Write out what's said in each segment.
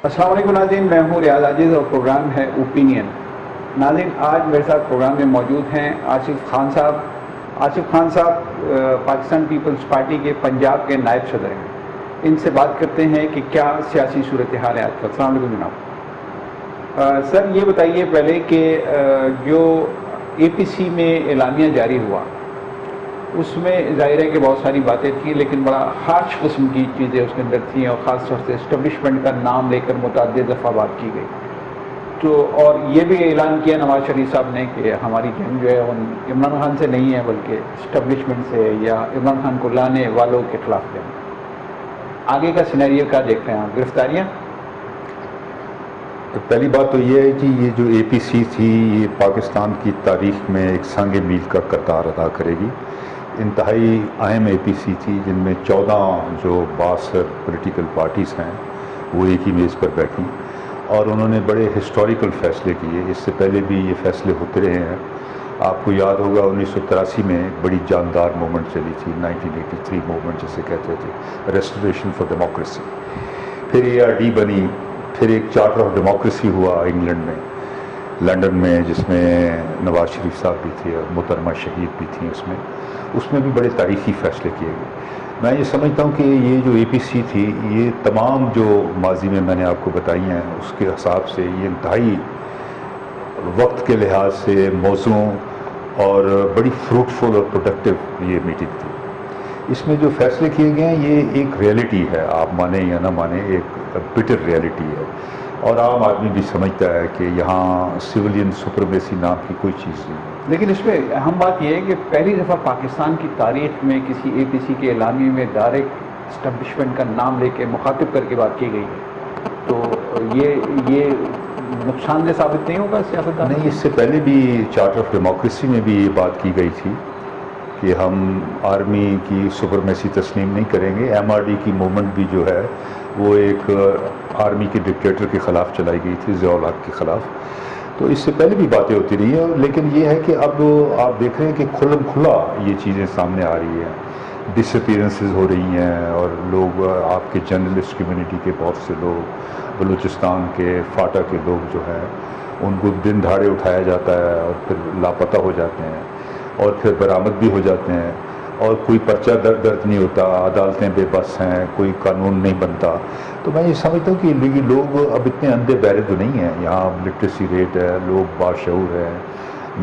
السلام علیکم ناظرین، میں ہوں ریاض عاجز اور پروگرام ہے اوپینین۔ ناظرین، آج میرے ساتھ پروگرام میں موجود ہیں آصف خان صاحب۔ آصف خان صاحب پاکستان پیپلز پارٹی کے پنجاب کے نائب صدر ہیں۔ ان سے بات کرتے ہیں کہ کیا سیاسی صورتحال ہے آج کل۔ السلام علیکم جناب۔ سر یہ بتائیے پہلے کہ جو اے پی سی میں اعلامیہ جاری ہوا اس میں ظاہر ہے کہ بہت ساری باتیں تھیں، لیکن بڑا ہارش قسم کی چیزیں اس کے اندر تھیں، اور خاص طور سے اسٹیبلشمنٹ کا نام لے کر متعدد دفعہ بات کی گئی۔ تو اور یہ بھی اعلان کیا نواز شریف صاحب نے کہ ہماری جنگ جو ہے وہ عمران خان سے نہیں ہے بلکہ اسٹیبلشمنٹ سے یا عمران خان کو لانے والوں کے خلاف ہے۔ آگے کا سینیریو کیا دیکھ رہے ہیں آپ؟ گرفتاریاں؟ پہلی بات تو یہ ہے کہ یہ جو اے پی سی تھی یہ پاکستان کی تاریخ میں ایک سنگ میل کا کردار ادا کرے گی۔ انتہائی اہم اے پی سی تھی جن میں 14 جو بااثر پولیٹیکل پارٹیز ہیں وہ ایک ہی میز پر بیٹھی اور انہوں نے بڑے ہسٹوریکل فیصلے کیے۔ اس سے پہلے بھی یہ فیصلے ہوتے رہے ہیں۔ آپ کو یاد ہوگا 1983 میں ایک بڑی جاندار موومنٹ چلی تھی، 1983 موومنٹ جسے کہتے تھے، ریسٹوریشن فار ڈیموکریسی۔ پھر اے آر ڈی بنی، پھر ایک چارٹر آف ڈیموکریسی ہوا انگلینڈ میں، لنڈن میں، جس میں نواز شریف صاحب بھی تھے اور محترمہ شہید بھی تھیں۔ اس میں بھی بڑے تاریخی فیصلے کیے گئے۔ میں یہ سمجھتا ہوں کہ یہ جو اے پی سی تھی یہ تمام جو ماضی میں میں نے آپ کو بتائی ہیں اس کے حساب سے یہ انتہائی وقت کے لحاظ سے موزوں اور بڑی فروٹفل اور پروڈکٹیو یہ میٹنگ تھی۔ اس میں جو فیصلے کیے گئے ہیں یہ ایک ریئلٹی ہے، آپ مانیں یا نہ مانیں، ایک بٹر ریئلٹی ہے، اور عام آدمی بھی سمجھتا ہے کہ یہاں سویلین سپرمیسی نام کی کوئی چیز نہیں ہے۔ لیکن اس میں اہم بات یہ ہے کہ پہلی دفعہ پاکستان کی تاریخ میں کسی اے پی سی کے اعلامیے میں ڈائریکٹ اسٹیبلشمنٹ کا نام لے کے مخاطب کر کے بات کی گئی ہے، تو یہ نقصان دہ ثابت نہیں ہوگا سیاستدان؟ نہیں، اس سے پہلے بھی چارٹر آف ڈیموکریسی میں بھی یہ بات کی گئی تھی کہ ہم آرمی کی سپرمیسی تسلیم نہیں کریں گے۔ ایم آر ڈی کی موومنٹ بھی جو ہے وہ ایک آرمی کے ڈکٹیٹر کے خلاف چلائی گئی تھی، ضیاء الحق کے خلاف۔ تو اس سے پہلے بھی باتیں ہوتی رہی ہیں، لیکن یہ ہے کہ اب آپ دیکھ رہے ہیں کہ کھلم کھلا یہ چیزیں سامنے آ رہی ہیں، ڈس اپیرنسز ہو رہی ہیں، اور لوگ آپ کے جرنلسٹ کمیونٹی کے بہت سے لوگ، بلوچستان کے فاٹا کے لوگ جو ہیں ان کو دن دھاڑے اٹھایا جاتا ہے اور پھر لاپتہ ہو جاتے ہیں اور پھر برآمد بھی ہو جاتے ہیں، اور کوئی پرچہ درد نہیں ہوتا، عدالتیں بے بس ہیں، کوئی قانون نہیں بنتا۔ تو میں یہ سمجھتا ہوں کہ یہ لوگ اب اتنے اندھے بہرے تو نہیں ہیں، یہاں لٹریسی ریٹ ہے، لوگ باشعور ہیں،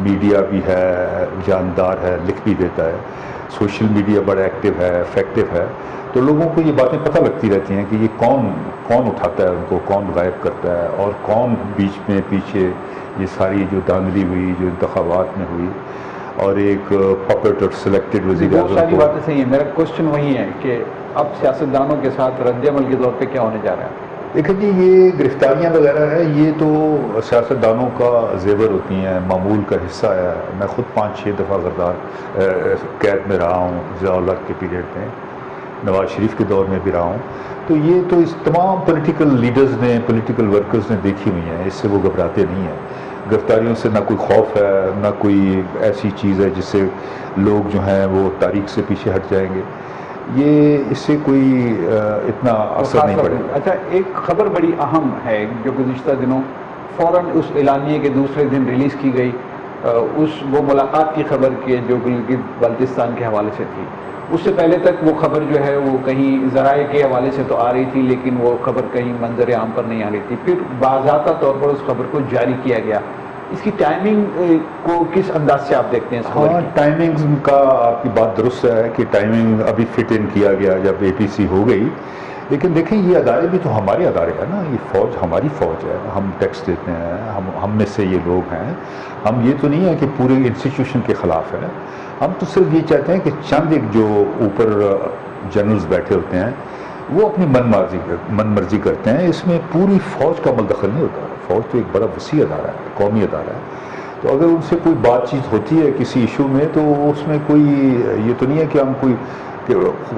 میڈیا بھی ہے، جاندار ہے، لکھ بھی دیتا ہے، سوشل میڈیا بڑا ایکٹیو ہے، افیکٹو ہے، تو لوگوں کو یہ باتیں پتہ لگتی رہتی ہیں کہ یہ کون اٹھاتا ہے ان کو، کون غائب کرتا ہے، اور کون بیچ میں پیچھے یہ ساری جو دھاندلی ہوئی جو انتخابات میں ہوئی، اور ایک پپٹ اور سلیکٹڈ وزیر بہت ساری اعظم کو۔ باتیں صحیح ہیں، میرا کوشچن وہی ہے کہ اب سیاستدانوں کے ساتھ رد عمل کے طور پہ کیا ہونے جا رہا ہے؟ دیکھیں جی، یہ گرفتاریاں وغیرہ ہے، یہ تو سیاستدانوں کا زیور ہوتی ہیں، معمول کا حصہ ہے۔ میں خود 5-6 دفعہ قید میں رہا ہوں، ضیاء الحق کے پیریڈ میں، نواز شریف کے دور میں بھی رہا ہوں۔ تو یہ تو اس تمام پولیٹیکل لیڈرز نے، پولیٹیکل ورکرز نے دیکھی ہوئی ہیں، اس سے وہ گھبراتے نہیں ہیں۔ گرفتاریوں سے نہ کوئی خوف ہے، نہ کوئی ایسی چیز ہے جس سے لوگ جو ہیں وہ تاریخ سے پیچھے ہٹ جائیں گے، یہ اس سے کوئی اتنا اثر نہیں پڑے گا۔ اچھا، ایک خبر بڑی اہم ہے جو گزشتہ دنوں فوراً اس اعلامیے کے دوسرے دن ریلیز کی گئی، وہ ملاقات کی خبر کی جو گلگت بلتستان کے حوالے سے تھی۔ اس سے پہلے تک وہ خبر جو ہے وہ کہیں ذرائع کے حوالے سے تو آ رہی تھی، لیکن وہ خبر کہیں منظر عام پر نہیں آ رہی تھی۔ پھر باضابطہ طور پر اس خبر کو جاری کیا گیا۔ اس کی ٹائمنگ کو کس انداز سے آپ دیکھتے ہیں اس خبر ہاں، کی؟ ٹائمنگ کا آپ کی بات درست ہے کہ ٹائمنگ ابھی فٹ ان کیا گیا جب اے پی سی ہو گئی، لیکن دیکھیں یہ ادارے بھی تو ہمارے ادارے ہیں نا، یہ فوج ہماری فوج ہے، ہم ٹیکس دیتے ہیں، ہم میں سے یہ لوگ ہیں، ہم یہ تو نہیں ہے کہ پورے انسٹیٹیوشن کے خلاف ہے، ہم تو صرف یہ چاہتے ہیں کہ چند ایک جو اوپر جنرلز بیٹھے ہوتے ہیں وہ اپنی من مرضی کرتے ہیں، اس میں پوری فوج کا دخل نہیں ہوتا۔ فوج تو ایک بڑا وسیع ادارہ ہے، قومی ادارہ ہے، تو اگر ان سے کوئی بات چیت ہوتی ہے کسی ایشو میں تو اس میں کوئی یہ تو نہیں ہے کہ ہم کوئی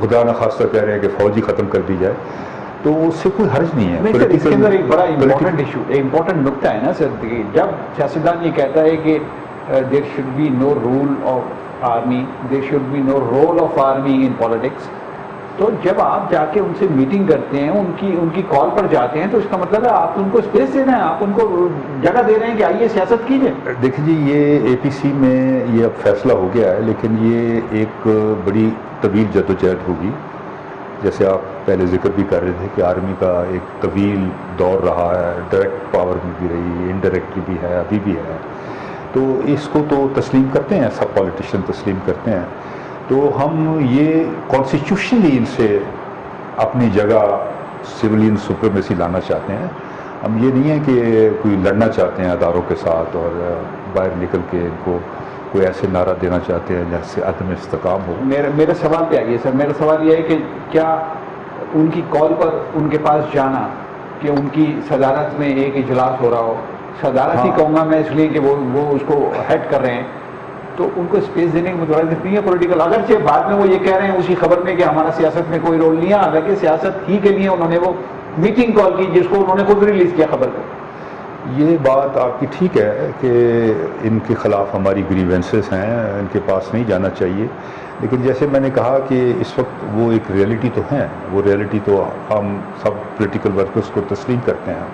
خدا نخواستہ کہہ رہے ہیں کہ فوج ہی ختم کر دی جائے، تو اس سے کوئی حرج نہیں ہے۔ نہیں سر، اس کے اندر ایک بڑا امپورٹنٹ ایشو، ایک امپورٹنٹ نکتہ ہے نا سر، کہ جب سیاستدان یہ کہتا ہے کہ there should be no rule of army, there should be no rule of army in politics, تو جب آپ جا کے ان سے میٹنگ کرتے ہیں، ان کی کال پر جاتے ہیں، تو اس کا مطلب ہے آپ ان کو اسپیس دے رہے ہیں، آپ ان کو جگہ دے رہے ہیں کہ آئیے سیاست کیجیے. دیکھیں جی، یہ اے پی سی میں یہ اب فیصلہ ہو گیا ہے، لیکن یہ ایک بڑی طویل جدوجہد ہوگی. جیسے آپ پہلے ذکر بھی کر رہے تھے کہ آرمی کا ایک طویل دور رہا ہے، ڈائریکٹ پاور میں بھی رہی، انڈائریکٹلی بھی ہے، ابھی بھی ہے. تو اس کو تو تسلیم کرتے ہیں، سب پولیٹیشین تسلیم کرتے ہیں. تو ہم یہ کانسٹیٹیوشنلی ان سے اپنی جگہ سویلین سپریمیسی لانا چاہتے ہیں. ہم یہ نہیں ہے کہ کوئی لڑنا چاہتے ہیں اداروں کے ساتھ اور باہر نکل کے ان کو کوئی ایسے نعرہ دینا چاہتے ہیں جس سے عدم استحکام ہو. میرا سوال پہ آئیے سر. میرا سوال یہ ہے کہ کیا ان کی کال پر ان کے پاس جانا، کہ ان کی صدارت میں ایک اجلاس ہو رہا ہو، صدارت ہی کہوں گا میں اس لیے کہ وہ اس کو ہیڈ کر رہے ہیں، تو ان کو اسپیس دینے کی مترادف نہیں ہے پولیٹیکل؟ اگرچہ بعد میں وہ یہ کہہ رہے ہیں اسی خبر میں کہ ہمارا سیاست میں کوئی رول نہیں ہے، حالانکہ سیاست ہی کے لیے انہوں نے وہ میٹنگ کال کی جس کو انہوں نے خود ریلیز کیا خبر کو. یہ بات آپ کی ٹھیک ہے کہ ان کے خلاف ہماری گریوینسز ہیں، ان کے پاس نہیں جانا چاہیے. لیکن جیسے میں نے کہا کہ اس وقت وہ ایک ریئلٹی تو ہیں، وہ ریئلٹی تو ہم سب پولیٹیکل ورکرز کو تسلیم کرتے ہیں.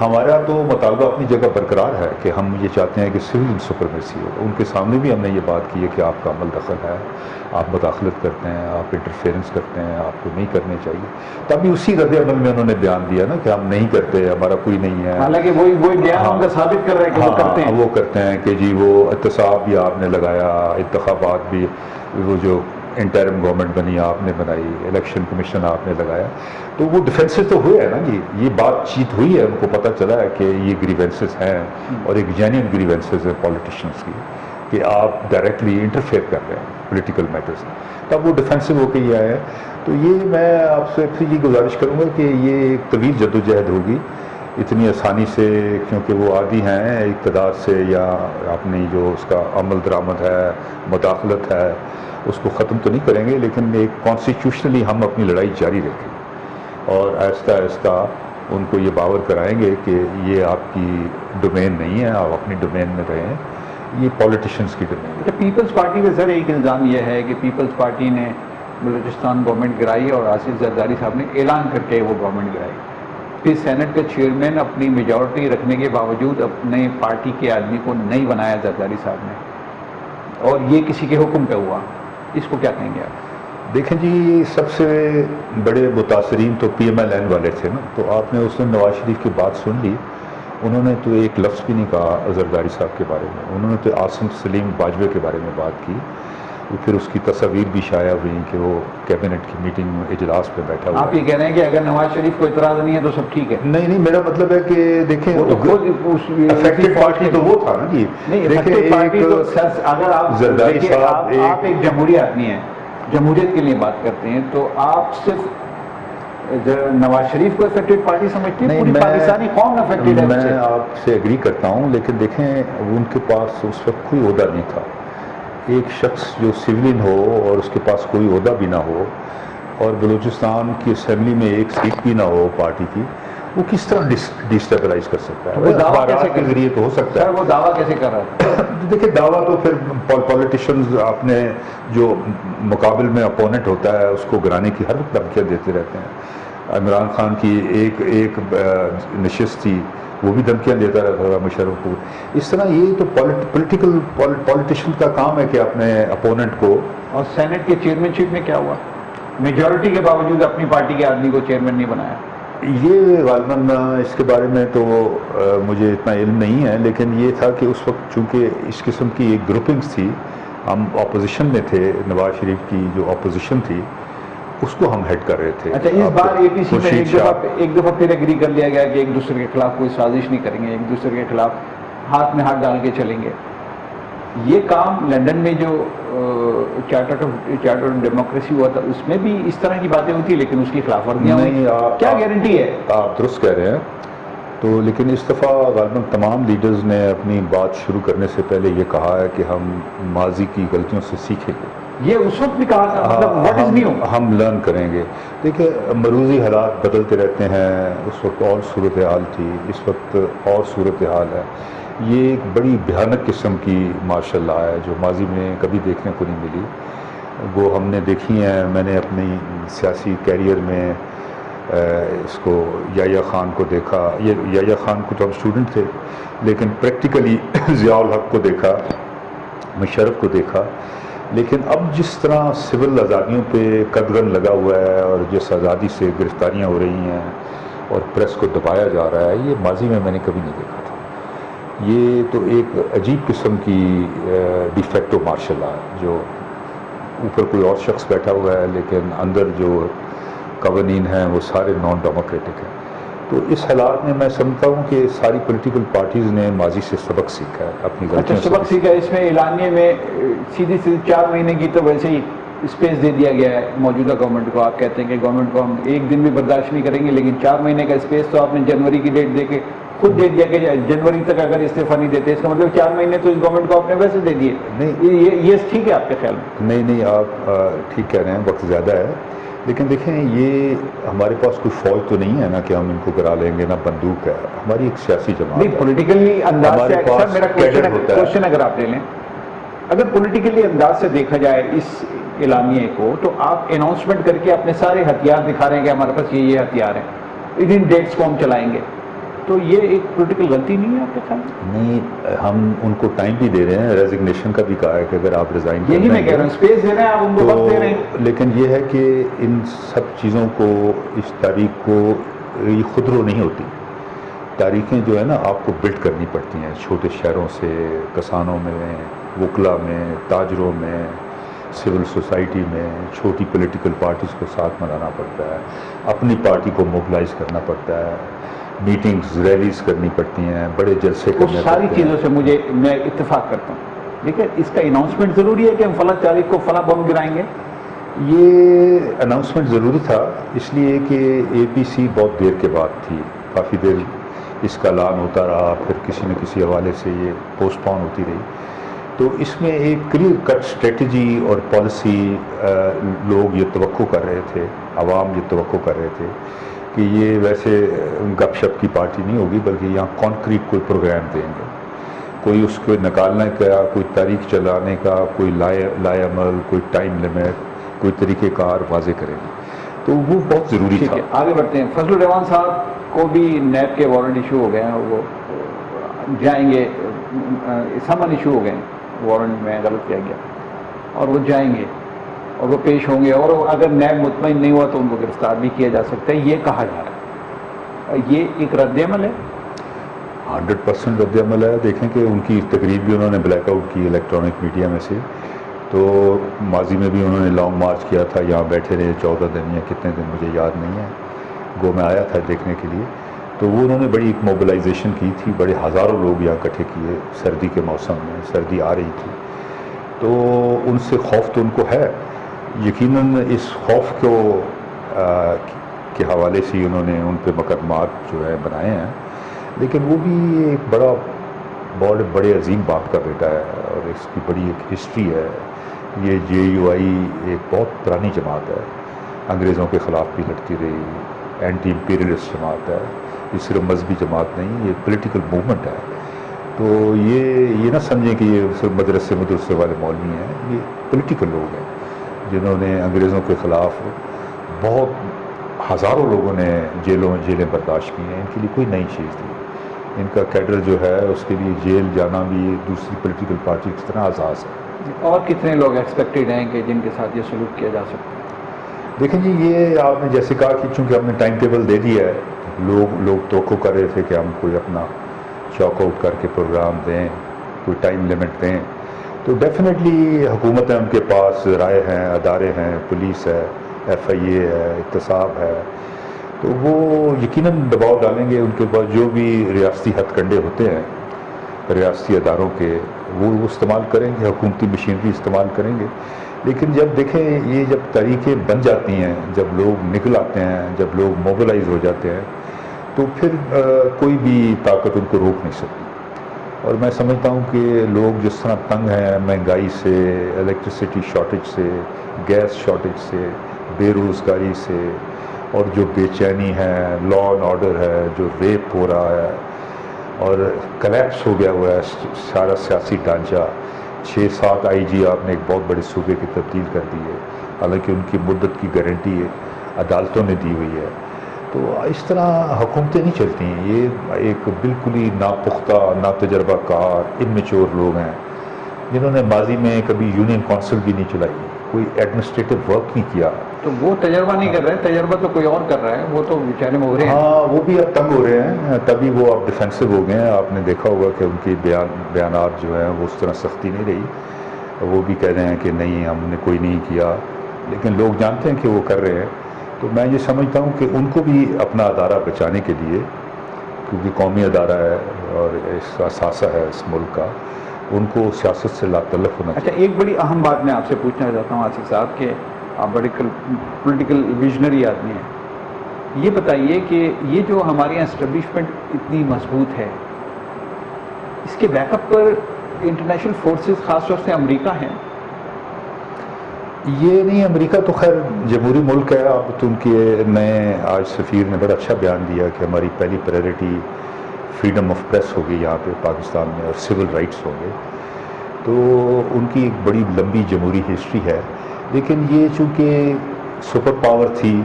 ہمارا تو مطالبہ اپنی جگہ برقرار ہے کہ ہم یہ چاہتے ہیں کہ سول سپریمیسی ہو. ان کے سامنے بھی ہم نے یہ بات کی ہے کہ آپ کا عمل دخل ہے، آپ مداخلت کرتے ہیں، آپ انٹرفیئرنس کرتے ہیں، آپ کو نہیں کرنے چاہیے. تبھی اسی رد عمل میں انہوں نے بیان دیا نا کہ ہم نہیں کرتے، ہمارا کوئی نہیں ہے. حالانکہ وہی بیان ان کا ثابت کر رہے ہیں کہ وہ کرتے ہیں. وہ کرتے ہیں کہ جی وہ احتساب بھی آپ نے لگایا، انتخابات بھی، وہ جو انٹرم گورنمنٹ بنی آپ نے بنائی، الیکشن کمیشن آپ نے لگایا. تو وہ ڈیفینسو تو ہوئے ہے نا جی، یہ بات چیت ہوئی ہے، ان کو پتہ چلا ہے کہ یہ گریوینسز ہیں اور ایک جینین گریوینسز ہے پولیٹیشینس کی کہ آپ ڈائریکٹلی انٹرفیئر کر رہے ہیں پولیٹیکل میٹرز. تب وہ ڈیفینسو ہو کے یہ آیا. تو یہ میں آپ سے پھر یہ گزارش کروں گا کہ یہ ایک طویل جدوجہد ہوگی. اتنی آسانی سے، کیونکہ وہ عادی ہیں اقتدار سے یا اپنی جو اس کا عمل درآمد ہے، مداخلت ہے، اس کو ختم تو نہیں کریں گے. لیکن ایک کانسٹیٹیوشنلی ہم اپنی لڑائی جاری رکھیں اور آہستہ آہستہ ان کو یہ باور کرائیں گے کہ یہ آپ کی ڈومین نہیں ہے، آپ اپنی ڈومین میں رہیں، یہ پولیٹیشینس کی ڈومین ہے. پیپلز پارٹی پہ سر ایک الزام یہ ہے کہ پیپلز پارٹی نے بلوچستان گورنمنٹ گرائی اور آصف زرداری صاحب نے اعلان کر کے وہ گورنمنٹ گرائی. پھر سینٹ کا چیئرمین اپنی میجورٹی رکھنے کے باوجود اپنے پارٹی کے آدمی کو نہیں بنایا زرداری صاحب نے، اور یہ کسی کے حکم پہ ہوا. اس کو کیا کہیں گے آپ؟ دیکھیں جی، سب سے بڑے متاثرین تو پی ایم ایل این والے تھے نا. تو آپ نے اس دن نواز شریف کی بات سن لی. انہوں نے تو ایک لفظ بھی نہیں کہا زرداری صاحب کے بارے میں. انہوں نے تو عاصم سلیم باجوے کے بارے میں بات کی. پھر اس کی تصاویر بھی شائع ہوئی کہ وہ کیبنٹ کی میٹنگ میں اجلاس پہ بیٹھا ہوا. آپ یہ کہہ رہے ہیں کہ اگر نواز شریف کو اعتراض نہیں ہے تو سب ٹھیک ہے؟ نہیں نہیں، میرا مطلب ہے کہ دیکھیں افیکٹڈ پارٹی تو وہ تھا نا جی. اگر آپ زرداری صاحب آپ ایک جمہوری آدمی ہیں، جمہوریت کے لیے بات کرتے ہیں، تو آپ صرف نواز شریف کو افیکٹڈ پارٹی سمجھتے ہیں؟ پوری پاکستانی قوم افیکٹڈ ہے. میں آپ سے ایگری کرتا ہوں، لیکن دیکھیں ان کے پاس اس وقت کوئی عہدہ نہیں تھا. ایک شخص جو سویلین ہو اور اس کے پاس کوئی عہدہ بھی نہ ہو اور بلوچستان کی اسمبلی میں ایک سیٹ بھی نہ ہو پارٹی کی، وہ کس طرح ڈیسٹیبلائز کر سکتا ہے؟ اخبارات کے ذریعے تو ہو سکتا ہے. وہ دعویٰ کیسے کر رہا ہے؟ دیکھیں دعویٰ تو پھر پولیٹیشنز آپ نے جو مقابل میں اپوننٹ ہوتا ہے اس کو گرانے کی ہر وقت دھمکیاں دیتے رہتے ہیں. عمران خان کی ایک نشست تھی، وہ بھی دھمکیاں دیتا رہتا تھا مشرف کو. اس طرح یہ تو پولیٹیشن کا کام ہے کہ اپنے اپوننٹ کو. اور سینٹ کے چیئرمین شپ میں کیا ہوا؟ میجورٹی کے باوجود اپنی پارٹی کے آدمی کو چیئرمین نہیں بنایا. یہ غالباً اس کے بارے میں تو مجھے اتنا علم نہیں ہے، لیکن یہ تھا کہ اس وقت چونکہ اس قسم کی ایک گروپنگز تھی، ہم اپوزیشن میں تھے، نواز شریف کی جو اپوزیشن تھی اس کو ہم ہیڈ کر رہے تھے. اچھا، اس بار اے پی سی میں ایک دفعہ پھر ایگری کر لیا گیا کہ ایک دوسرے کے خلاف کوئی سازش نہیں کریں گے، ایک دوسرے کے خلاف ہاتھ میں ہاتھ ڈال کے چلیں گے. یہ کام لندن میں جو چارٹر آف ڈیموکریسی ہوا تھا اس میں بھی اس طرح کی باتیں ہوتی، لیکن اس کی خلاف ورزیاں ہوئی. کیا گارنٹی ہے؟ آپ درست کہہ رہے ہیں. تو لیکن اس دفعہ غالباً تمام لیڈرز نے اپنی بات شروع کرنے سے پہلے یہ کہا ہے کہ ہم ماضی کی غلطیوں سے سیکھیں گے. یہ اس وقت بھی کہا تھا، مطلب واٹ از نیو؟ ہم لرن کریں گے. دیکھیں مروزی حالات بدلتے رہتے ہیں. اس وقت اور صورتحال تھی، اس وقت اور صورتحال ہے. یہ ایک بڑی بھیانک قسم کی ماشاء اللہ ہے جو ماضی میں کبھی دیکھنے کو نہیں ملی. وہ ہم نے دیکھی ہیں. میں نے اپنی سیاسی کیریئر میں اس کو یحییٰ خان کو دیکھا. یحییٰ خان کو تو ہم اسٹوڈنٹ تھے، لیکن پریکٹیکلی ضیاء الحق کو دیکھا، مشرف کو دیکھا. لیکن اب جس طرح سول آزادیوں پہ قدغن لگا ہوا ہے اور جس آزادی سے گرفتاریاں ہو رہی ہیں اور پریس کو دبایا جا رہا ہے، یہ ماضی میں نے کبھی نہیں دیکھا تھا. یہ تو ایک عجیب قسم کی ڈیفیکٹو مارشل لا ہے، جو اوپر کوئی اور شخص بیٹھا ہوا ہے لیکن اندر جو قوانین ہیں وہ سارے نان ڈیموکریٹک ہیں. تو اس حالات میں میں سمجھتا ہوں کہ ساری پولیٹیکل پارٹیز نے ماضی سے سبق سیکھا ہے، اپنی غلطیوں سے. سبق سیکھا. اس میں اعلانیے میں سیدھی 4 مہینے کی تو ویسے ہی اسپیس دے دیا گیا ہے موجودہ گورنمنٹ کو. آپ کہتے ہیں کہ گورنمنٹ کو ہم ایک دن بھی برداشت نہیں کریں گے، لیکن 4 مہینے کا اسپیس تو آپ نے جنوری کی ڈیٹ دے کے خود دے دیا کہ جنوری تک اگر استعفیٰ نہیں دیتے، اس کا مطلب 4 مہینے تو اس گورنمنٹ کو آپ نے ویسے دے دیے. یہ ٹھیک ہے آپ کے خیال میں؟ نہیں، آپ ٹھیک کہہ رہے ہیں، وقت زیادہ ہے. لیکن دیکھیں، یہ ہمارے پاس کوئی فوج تو نہیں ہے نا کہ ہم ان کو کرا لیں گے، نہ بندوق ہے. ہماری ایک سیاسی جماعت ہے. پولیٹیکلی انداز سے اکثر میرا کوشچن اگر آپ لے لیں، اگر پولیٹیکلی انداز سے دیکھا جائے اس اعلامیے کو، تو آپ اناؤنسمنٹ کر کے اپنے سارے ہتھیار دکھا رہے ہیں کہ ہمارے پاس یہ ہتھیار ہیں، ان ڈیٹس کو ہم چلائیں گے. تو یہ ایک پولیٹیکل غلطی نہیں ہے آپ کے خیال میں؟ نہیں، ہم ان کو ٹائم بھی دے رہے ہیں. ریزگنیشن کا بھی کہا ہے کہ اگر آپ ریزائن کر یہی میں کہہ رہا ہوں، اسپیس دے رہے ہیں آپ ان کو، وقت دے رہے ہیں. لیکن یہ ہے کہ ان سب چیزوں کو، اس تاریخ کو، یہ خودرو نہیں ہوتی. تاریخیں جو ہے نا آپ کو بلڈ کرنی پڑتی ہیں، چھوٹے شہروں سے، کسانوں میں، وکلا میں، تاجروں میں، سول سوسائٹی میں، چھوٹی پولیٹیکل پارٹیز کو ساتھ ملانا پڑتا ہے، اپنی پارٹی کو موبلائز کرنا پڑتا ہے، میٹنگز، ریلیز کرنی پڑتی ہیں، بڑے جلسے کرنے پڑتے ہیں. ساری چیزوں سے میں اتفاق کرتا ہوں. دیکھیں، اس کا اناؤنسمنٹ ضروری ہے کہ ہم فلاں تاریخ کو فلاں بم گرائیں گے. یہ اناؤنسمنٹ ضروری تھا اس لیے کہ اے پی سی بہت دیر کے بعد تھی. کافی دیر اس کا اعلان ہوتا رہا، پھر کسی نہ کسی حوالے سے یہ پوسٹ پون ہوتی رہی. تو اس میں ایک کلیئر کٹ اسٹریٹجی اور پالیسی لوگ یہ توقع کر رہے تھے، عوام یہ توقع کر رہے تھے کہ یہ ویسے گپ شپ کی پارٹی نہیں ہوگی، بلکہ یہاں کانکریٹ کوئی پروگرام دیں گے، کوئی اس کو نکالنے کا، کوئی تاریخ چلانے کا، کوئی لائے عمل، کوئی ٹائم لمٹ، کوئی طریقہ کار واضح کریں گے. تو وہ بہت ضروری تھا. آگے بڑھتے ہیں. فضل الرحمان صاحب کو بھی نیب کے وارنٹ ایشو ہو گئے ہیں، وہ جائیں گے. سمن ایشو ہو گئے ہیں، وارنٹ میں غلط کیا گیا، اور وہ جائیں گے اور وہ پیش ہوں گے، اور اگر نیب مطمئن نہیں ہوا تو ان کو گرفتار بھی کیا جا سکتا ہے، یہ کہا جا رہا ہے. یہ ایک رد عمل ہے؟ 100% رد عمل ہے. دیکھیں کہ ان کی تقریب بھی انہوں نے بلیک آؤٹ کی الیکٹرانک میڈیا میں سے. تو ماضی میں بھی انہوں نے لانگ مارچ کیا تھا، یہاں بیٹھے رہے 14 دن یا کتنے دن مجھے یاد نہیں ہے. گو میں آیا تھا دیکھنے کے لیے. تو وہ انہوں نے بڑی ایک موبلائزیشن کی تھی، بڑے ہزاروں لوگ یہاں اکٹھے کیے سردی کے موسم میں. سردی آ رہی تھی، تو ان سے خوف تو ان کو ہے. یقیناً اس خوف کو کے حوالے سے انہوں نے ان پہ مقدمات جو ہے بنائے ہیں. لیکن وہ بھی ایک بڑے عظیم باپ کا بیٹا ہے، اور اس کی بڑی ایک ہسٹری ہے. یہ جے یو آئی ایک بہت پرانی جماعت ہے، انگریزوں کے خلاف بھی لڑتی رہی، اینٹی امپیریلسٹ جماعت ہے. یہ صرف مذہبی جماعت نہیں، یہ پولیٹیکل موومنٹ ہے. تو یہ نہ سمجھیں کہ یہ صرف مدرسے والے مولوی ہیں. یہ پولیٹیکل لوگ ہیں جنہوں نے انگریزوں کے خلاف بہت ہزاروں لوگوں نے جیلیں برداشت کی ہیں. ان کے لیے کوئی نئی چیز تھی. ان کا کیڈر جو ہے اس کے لیے جیل جانا بھی دوسری پولیٹیکل پارٹی کی طرح اعزاز ہے. اور کتنے لوگ ایکسپیکٹڈ ہیں کہ جن کے ساتھ یہ سلوک کیا جا سکتا ہے؟ دیکھیں جی، یہ آپ نے جیسے کہا کہ چونکہ ہم نے ٹائم ٹیبل دے دیا ہے، لوگ توقع کر رہے تھے کہ ہم کوئی اپنا چاک آؤٹ کر کے پروگرام دیں، کوئی ٹائم لمٹ دیں. تو ڈیفینیٹلی حکومت ہے، ان کے پاس رائے ہیں، ادارے ہیں، پولیس ہے، ایف آئی اے ہے، احتساب ہے. تو وہ یقیناً دباؤ ڈالیں گے. ان کے پاس جو بھی ریاستی ہتھ کنڈے ہوتے ہیں ریاستی اداروں کے، وہ استعمال کریں گے، حکومتی مشینری استعمال کریں گے. لیکن جب دیکھیں یہ جب تاریخیں بن جاتی ہیں، جب لوگ نکل آتے ہیں، جب لوگ موبلائز ہو جاتے ہیں، تو پھر کوئی بھی طاقت ان کو روک نہیں سکتی. اور میں سمجھتا ہوں کہ لوگ جس طرح تنگ ہیں مہنگائی سے، الیکٹریسٹی شارٹیج سے، گیس شارٹیج سے، بے روزگاری سے، اور جو بے چینی ہے، لا اینڈ آرڈر ہے، جو ریپ ہو رہا ہے، اور کلیپس ہو گیا ہوا ہے سارا سیاسی ڈھانچہ، 6-7 IG آپ نے ایک بہت بڑے صوبے کی تبدیل کر دی ہے، حالانکہ ان کی مدت کی گارنٹی عدالتوں نے دی ہوئی ہے۔ تو اس طرح حکومتیں نہیں چلتی ہیں، یہ ایک بالکل ہی ناپختہ، ناتجربہ کار، اممیچور لوگ ہیں جنہوں نے ماضی میں کبھی یونین کونسل بھی نہیں چلائی، کوئی ایڈمنسٹریٹو ورک نہیں کیا۔ تو وہ تجربہ نہیں کر رہے، تجربہ تو کوئی اور کر رہا ہے، وہ تو بیچارے میں ہو رہے ہیں۔ ہاں وہ بھی اب تنگ ہو رہے ہیں، تبھی وہ اب ڈیفینسو ہو گئے ہیں۔ آپ نے دیکھا ہوگا کہ ان کی بیانات جو ہیں وہ اس طرح سختی نہیں رہی، وہ بھی کہہ رہے ہیں کہ نہیں ہم نے کوئی نہیں کیا، لیکن لوگ جانتے ہیں کہ وہ کر رہے ہیں۔ تو میں یہ سمجھتا ہوں کہ ان کو بھی اپنا ادارہ بچانے کے لیے، کیونکہ قومی ادارہ ہے اور اس کا اثاثہ ہے اس ملک کا، ان کو سیاست سے لا تعلق ہونا اچھا، چاہیے۔ ایک بڑی اہم بات میں آپ سے پوچھنا چاہتا ہوں آصف صاحب کہ آپ بڑے پولیٹیکل ویژنری آدمی ہیں، یہ بتائیے کہ یہ جو ہمارے یہاں اسٹیبلشمنٹ اتنی مضبوط ہے، اس کے بیک اپ پر انٹرنیشنل فورسز خاص طور سے امریکہ ہیں؟ یہ نہیں، امریکہ تو خیر جمہوری ملک ہے۔ اب تو ان کے نئے آج سفیر نے بڑا اچھا بیان دیا کہ ہماری پہلی پرائرٹی فریڈم آف پریس ہوگی یہاں پہ پاکستان میں، اور سول رائٹس ہوں گے۔ تو ان کی ایک بڑی لمبی جمہوری ہسٹری ہے، لیکن یہ چونکہ سپر پاور تھی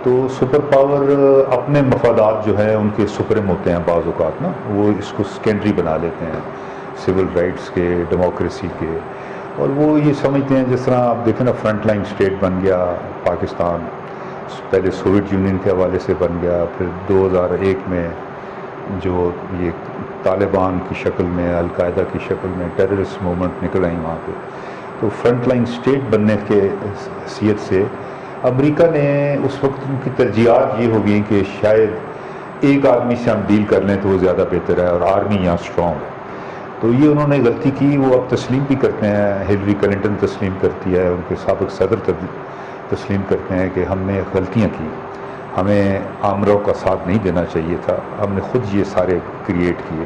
تو سپر پاور اپنے مفادات جو ہیں ان کے سپرم ہوتے ہیں بعض اوقات نا، وہ اس کو سیکنڈری بنا لیتے ہیں سول رائٹس کے، ڈیموکریسی کے، اور وہ یہ سمجھتے ہیں جس طرح آپ دیکھیں نا فرنٹ لائن اسٹیٹ بن گیا پاکستان، پہلے سوویت یونین کے حوالے سے بن گیا، پھر 2001 میں جو یہ طالبان کی شکل میں، القاعدہ کی شکل میں ٹیررسٹ موومنٹ نکل آئی وہاں پہ، تو فرنٹ لائن اسٹیٹ بننے کے حیثیت سے امریکہ نے اس وقت ان کی ترجیحات یہ ہو گئی کہ شاید ایک آدمی سے ہم ڈیل کر لیں تو وہ زیادہ بہتر ہے، اور آرمی یہاں اسٹرانگ ہے۔ تو یہ انہوں نے غلطی کی، وہ اب تسلیم بھی کرتے ہیں، ہلری کلنٹن تسلیم کرتی ہے، ان کے سابق صدر تسلیم کرتے ہیں کہ ہم نے غلطیاں کی، ہمیں آمروں کا ساتھ نہیں دینا چاہیے تھا، ہم نے خود یہ سارے کریٹ کیے۔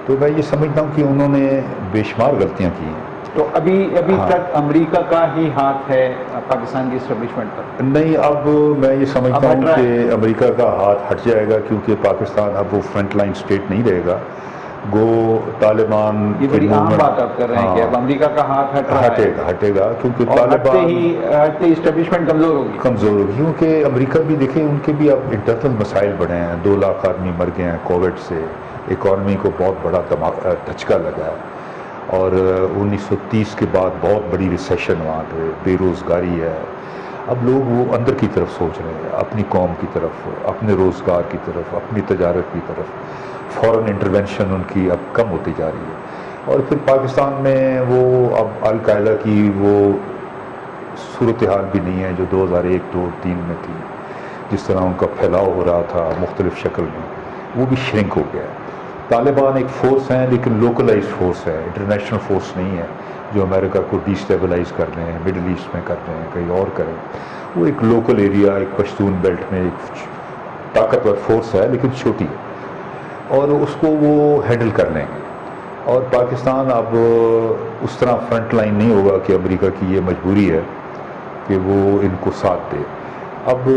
تو میں یہ سمجھتا ہوں کہ انہوں نے بے شمار غلطیاں کی ہیں۔ تو ابھی تک امریکہ کا ہی ہاتھ ہے پاکستان کی اسٹیبلشمنٹ پر؟ نہیں، اب میں یہ سمجھتا ہوں کہ امریکہ کا ہاتھ ہٹ جائے گا، کیونکہ پاکستان اب وہ فرنٹ لائن اسٹیٹ نہیں رہے گا، گو طالبان یہ بڑی اہم بات آپ کر رہے ہیں کہ اب امریکہ کا ہاتھ ہٹے گا کیونکہ اور طالبان ہٹتے ہی اسٹیبلشمنٹ کمزور ہوگی، کیونکہ امریکہ بھی دیکھیں ان کے بھی اب انٹرنل مسائل بڑھے ہیں، 2 لاکھ آدمی مر گئے ہیں کووڈ سے، اکانومی کو بہت بڑا دھچکا لگا ہے، اور 1930 کے بعد بہت بڑی ریسیشن وہاں پہ، بے روزگاری ہے۔ اب لوگ وہ اندر کی طرف سوچ رہے ہیں، اپنی قوم کی طرف، اپنے روزگار کی طرف، اپنی تجارت کی طرف، فورن انٹرونشن ان کی اب کم ہوتی جا رہی ہے۔ اور پھر پاکستان میں وہ اب القاعدہ کی وہ صورتحال بھی نہیں ہے جو 2001، 2002، 2003 میں تھی، جس طرح ان کا پھیلاؤ ہو رہا تھا مختلف شکل میں، وہ بھی شرنک ہو گیا ہے۔ طالبان ایک فورس ہیں لیکن لوکلائز فورس ہے، انٹرنیشنل فورس نہیں ہے جو امریکہ کو ڈیسٹیبلائز کر رہے ہیں، مڈل ایسٹ میں کر رہے ہیں، کہیں اور کریں۔ وہ ایک لوکل ایریا، ایک پشتون بیلٹ میں ایک طاقتور فورس ہے لیکن چھوٹی ہے، اور اس کو وہ ہینڈل کر لیں گے۔ اور پاکستان اب اس طرح فرنٹ لائن نہیں ہوگا کہ امریکہ کی یہ مجبوری ہے کہ وہ ان کو ساتھ دے۔ اب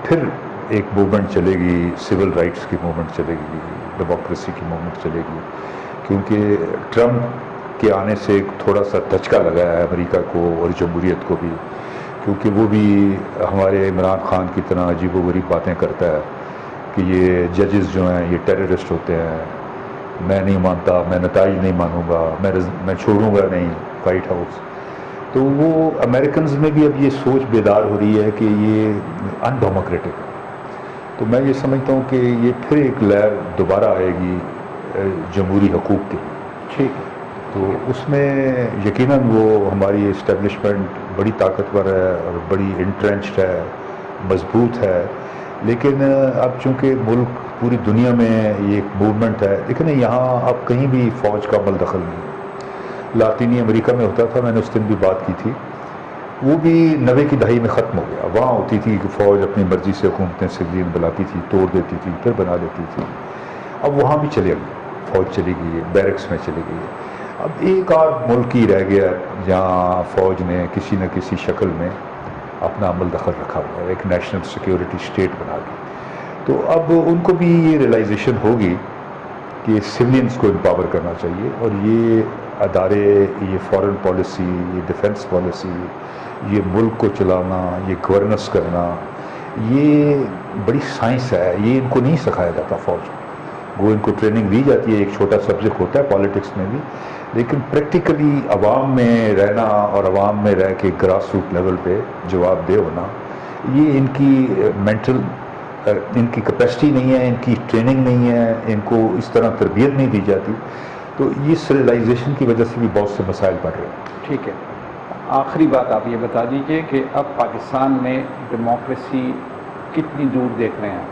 پھر ایک موومنٹ چلے گی، سول رائٹس کی موومنٹ چلے گی، ڈیموکریسی کی موومنٹ چلے گی، کیونکہ ٹرمپ کے آنے سے ایک تھوڑا سا دھچکا لگا ہے امریکہ کو اور جمہوریت کو بھی، کیونکہ وہ بھی ہمارے عمران خان کی طرح عجیب و غریب باتیں کرتا ہے کہ یہ ججز جو ہیں یہ ٹیررسٹ ہوتے ہیں، میں نہیں مانتا، میں نتائج نہیں مانوں گا، میں چھوڑوں گا نہیں وائٹ ہاؤس۔ تو وہ امریکنز میں بھی اب یہ سوچ بیدار ہو رہی ہے کہ یہ ان ڈیموکریٹک ہے۔ تو میں یہ سمجھتا ہوں کہ یہ پھر ایک لہر دوبارہ آئے گی جمہوری حقوق کی۔ ٹھیک ہے، تو اس میں یقیناً وہ ہماری اسٹیبلشمنٹ بڑی طاقتور ہے اور بڑی انٹرنچڈ ہے، مضبوط ہے، لیکن اب چونکہ ملک پوری دنیا میں یہ ایک موومنٹ ہے، لیکن یہاں اب کہیں بھی فوج کا عمل دخل نہیں ہے۔ لاطینی امریکہ میں ہوتا تھا، میں نے اس دن بھی بات کی تھی، وہ بھی 90 کی دہائی میں ختم ہو گیا۔ وہاں ہوتی تھی کہ فوج اپنی مرضی سے حکومتیں سویلین بلاتی تھی، توڑ دیتی تھی، پھر بنا دیتی تھی۔ اب وہاں بھی چلے گئی، فوج چلی گئی ہے، بیرکس میں چلی گئی ہے۔ اب ایک آدھ ملک ہی رہ گیا جہاں فوج نے کسی نہ کسی شکل میں اپنا عمل دخل رکھا ہوا ہے، ایک نیشنل سیکیورٹی اسٹیٹ بنا دی۔ تو اب ان کو بھی یہ ریلائزیشن ہوگی کہ سویلینز کو امپاور کرنا چاہیے، اور یہ ادارے، یہ فارن پالیسی، یہ ڈیفنس پالیسی، یہ ملک کو چلانا، یہ گورننس کرنا، یہ بڑی سائنس ہے. یہ ان کو نہیں سکھایا جاتا فوج کو. وہ ان کو ٹریننگ دی جاتی ہے، ایک چھوٹا سبجیکٹ ہوتا ہے پالیٹکس میں بھی، لیکن پریکٹیکلی عوام میں رہنا اور عوام میں رہ کے گراس روٹ لیول پہ جواب دہ ہونا، یہ ان کی مینٹل، ان کی کیپیسٹی نہیں ہے، ان کی ٹریننگ نہیں ہے، ان کو اس طرح تربیت نہیں دی جاتی. تو یہ سیریلائزیشن کی وجہ سے بھی بہت سے مسائل بڑھ رہے ہیں. ٹھیک ہے، آخری بات آپ یہ بتا دیجئے کہ اب پاکستان میں ڈیموکریسی کتنی دور دیکھ رہے ہیں؟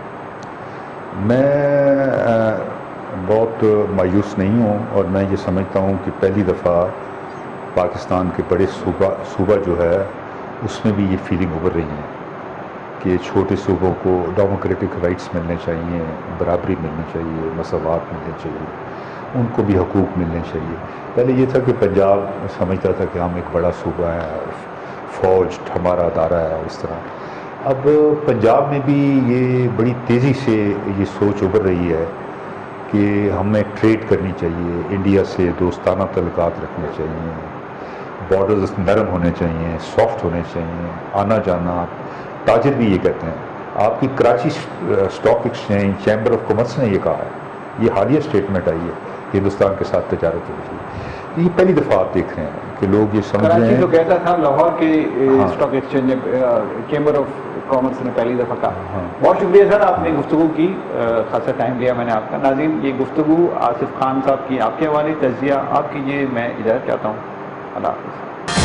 میں بہت مایوس نہیں ہوں، اور میں یہ سمجھتا ہوں کہ پہلی دفعہ پاکستان کے بڑے صوبہ جو ہے اس میں بھی یہ فیلنگ ابھر رہی ہے کہ چھوٹے صوبوں کو ڈیموکریٹک رائٹس ملنے چاہیے، برابری ملنی چاہیے، مساوات ملنے چاہیے، ان کو بھی حقوق ملنے چاہیے. پہلے یہ تھا کہ پنجاب سمجھتا تھا کہ ہم ایک بڑا صوبہ ہے، فوج ہمارا ادارہ ہے، اس طرح. اب پنجاب میں بھی یہ بڑی تیزی سے یہ سوچ ابھر رہی ہے کہ ہمیں ٹریڈ کرنی چاہیے، انڈیا سے دوستانہ تعلقات رکھنے چاہیے، بارڈرز نرم ہونے چاہیے، سافٹ ہونے چاہیے، آنا جانا. تاجر بھی یہ کہتے ہیں. آپ کی Karachi stock exchange, chamber of commerce نے یہ کہا ہے، یہ حالیہ اسٹیٹمنٹ آئی ہے کہ ہندوستان کے ساتھ تجارت ہونی چاہیے. یہ پہلی دفعہ آپ دیکھ رہے ہیں کہ لوگ یہ سمجھ رہے کراچی ہیں. تو کہتا تھا، لاہور کے stock exchange chamber of commerce نے پہلی دفعہ کہا. بہت شکریہ سر، آپ نے گفتگو کی، خاصا ٹائم لیا میں نے آپ کا. ناظرین، یہ گفتگو آصف خان صاحب کی آپ کے حوالے تجزیہ آپ کیجیے، میں اجازت چاہتا ہوں. اللہ حافظ.